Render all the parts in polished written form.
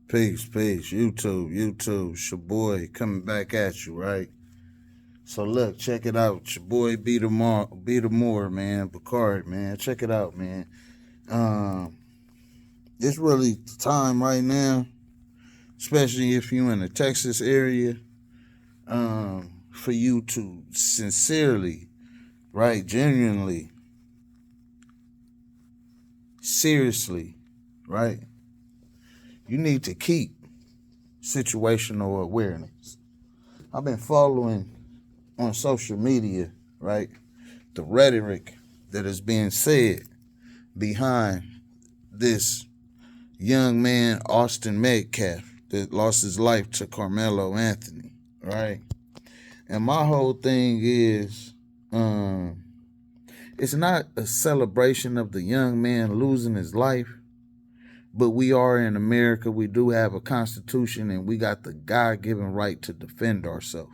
Peace, peace. YouTube. It's your boy coming back at you, right? So look, check it out. It's your boy Be the More, man. Bakari, man. Check it out, man. Um, it's really the time right now, especially if you're in the Texas area, for you to sincerely, right, genuinely, seriously, right? You need to keep situational awareness. I've been following on social media, right? The rhetoric that is being said behind this young man, Austin Metcalf, that lost his life to Carmelo Anthony, right? And my whole thing is, it's not a celebration of the young man losing his life, but we are in America. We do have a constitution and we got the God-given right to defend ourselves.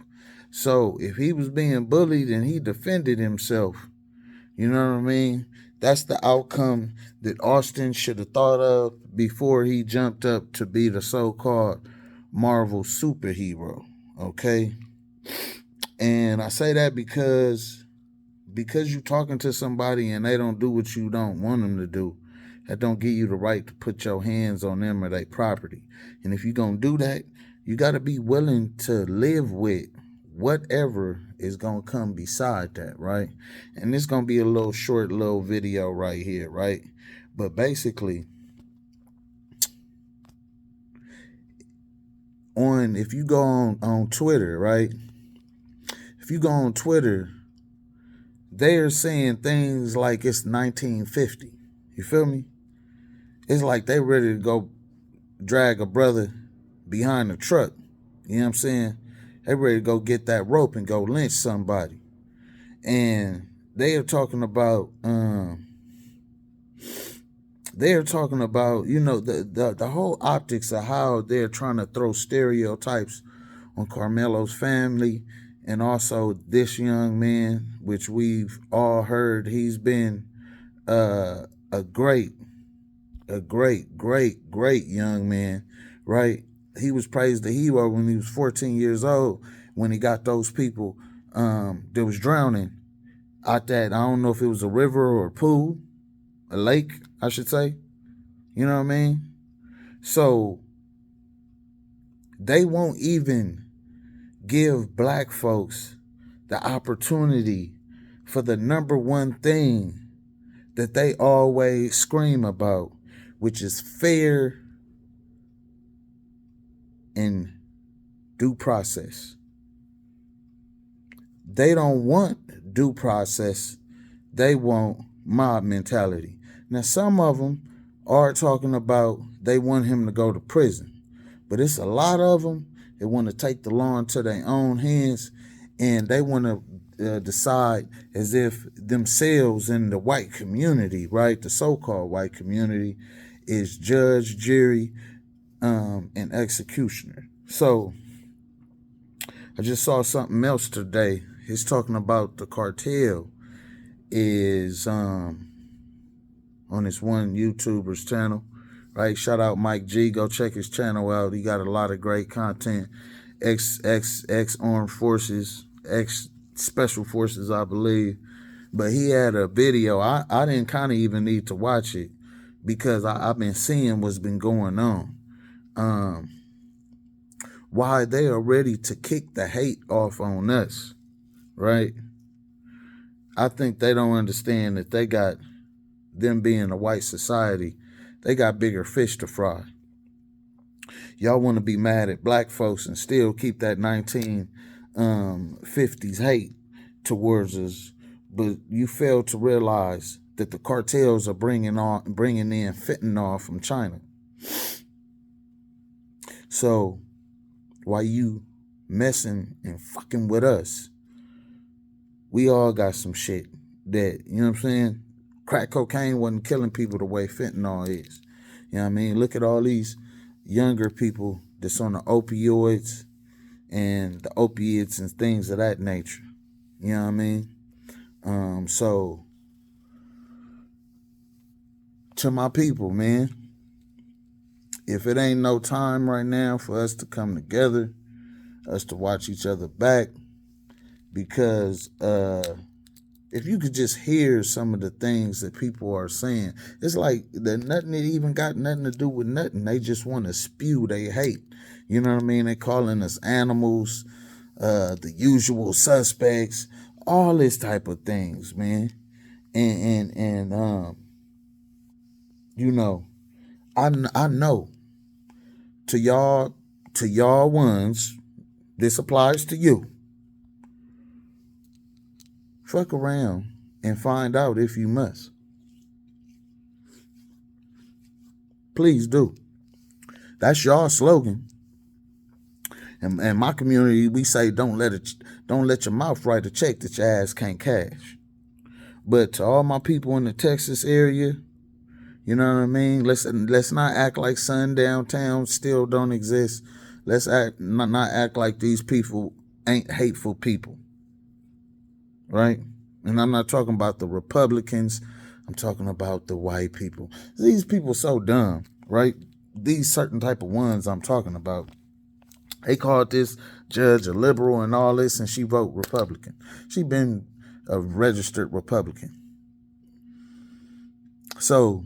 So if he was being bullied and he defended himself, you know what I mean? That's the outcome that Austin should have thought of before he jumped up to be the so-called Marvel superhero, okay? And I say that because you're talking to somebody and they don't do what you don't want them to do, that don't give you the right to put your hands on them or their property. And if you're going to do that, you got to be willing to live with whatever is going to come beside that, right? And this going to be a little short little video right here, right? But basically, if you go on Twitter, right? If you go on Twitter, they're saying things like it's 1950. You feel me? It's like they ready to go drag a brother behind the truck. You know what I'm saying? They ready to go get that rope and go lynch somebody. And they are talking about the whole optics of how they're trying to throw stereotypes on Carmelo's family and also this young man, which we've all heard he's been a great young man, right? He was praised a hero when he was 14 years old, when he got those people that was drowning out that, I don't know if it was a river or a pool, a lake, I should say. You know what I mean? So they won't even give black folks the opportunity for the number one thing that they always scream about, which is fair and due process. They don't want due process. They want mob mentality. Now, some of them are talking about they want him to go to prison, but it's a lot of them that want to take the law into their own hands, and they want to decide as if themselves in the white community, right, the so-called white community, is judge, jury, and executioner. So I just saw something else today. He's talking about the cartel is on this one YouTuber's channel, right? Shout out Mike G. Go check his channel out. He got a lot of great content. Ex armed forces, ex special forces, I believe. But he had a video. I didn't kind of even need to watch it because I've been seeing what's been going on. Why they are ready to kick the hate off on us, right? I think they don't understand that they got, them being a white society, they got bigger fish to fry. Y'all want to be mad at black folks and still keep that 1950s hate towards us, but you fail to realize that the cartels are bringing in fentanyl from China. So while you messing and fucking with us, we all got some shit that, you know what I'm saying? Crack cocaine wasn't killing people the way fentanyl is. You know what I mean? Look at all these younger people that's on the opioids and the opiates and things of that nature. You know what I mean? So to my people, man, if it ain't no time right now for us to come together, us to watch each other back, because if you could just hear some of the things that people are saying, it's like that nothing it even got nothing to do with nothing. They just want to spew they hate. You know what I mean? They calling us animals, the usual suspects, all this type of things, man. And you know, I know to y'all ones, this applies to you. Fuck around and find out if you must. Please do. That's y'all slogan. And my community, we say don't let your mouth write a check that your ass can't cash. But to all my people in the Texas area, you know what I mean? Let's not act like sundown towns still don't exist. Let's not act like these people ain't hateful people. Right? And I'm not talking about the Republicans. I'm talking about the white people. These people so dumb, right? These certain type of ones I'm talking about. They called this judge a liberal and all this, and she vote Republican. She been a registered Republican. So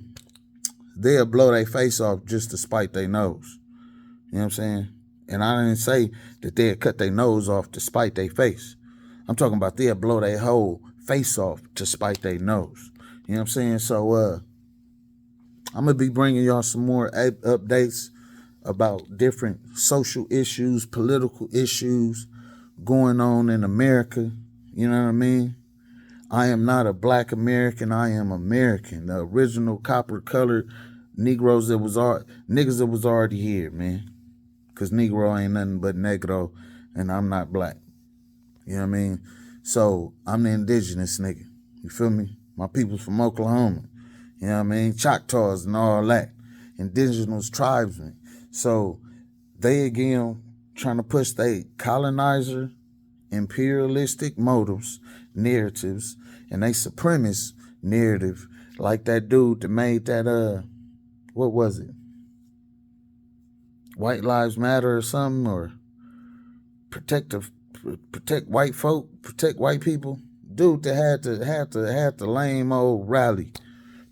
they'll blow their face off just to spite their nose. You know what I'm saying? And I didn't say that they'll cut their nose off to spite their face. I'm talking about they'll blow their whole face off to spite their nose. You know what I'm saying? So I'm going to be bringing y'all some more updates about different social issues, political issues going on in America. You know what I mean? I am not a black American. I am American. The original copper-colored Negroes niggas that was already here, man. Because Negro ain't nothing but Negro, and I'm not black. You know what I mean? So I'm the indigenous nigga. You feel me? My people's from Oklahoma. You know what I mean? Choctaws and all that. Indigenous tribesmen. So they again trying to push their colonizer, imperialistic motives, narratives, and they supremacist narrative, like that dude that made that what was it? White Lives Matter or something, or protect white folk, protect white people. Dude that had the lame old rally.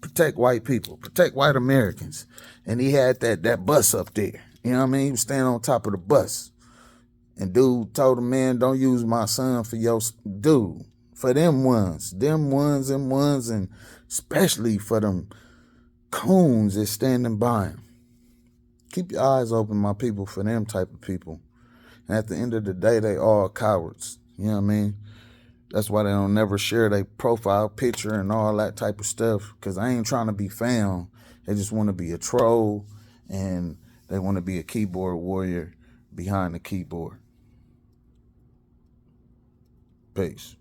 Protect white people, protect white Americans. And he had that bus up there. You know what I mean? He was standing on top of the bus. And dude told him, man, don't use my son for your dude. For them ones, and especially for them coons that's standing by him. Keep your eyes open, my people, for them type of people. And at the end of the day, they all cowards. You know what I mean? That's why they don't never share their profile picture and all that type of stuff. Because I ain't trying to be found. They just want to be a troll. And they want to be a keyboard warrior behind the keyboard. Peace.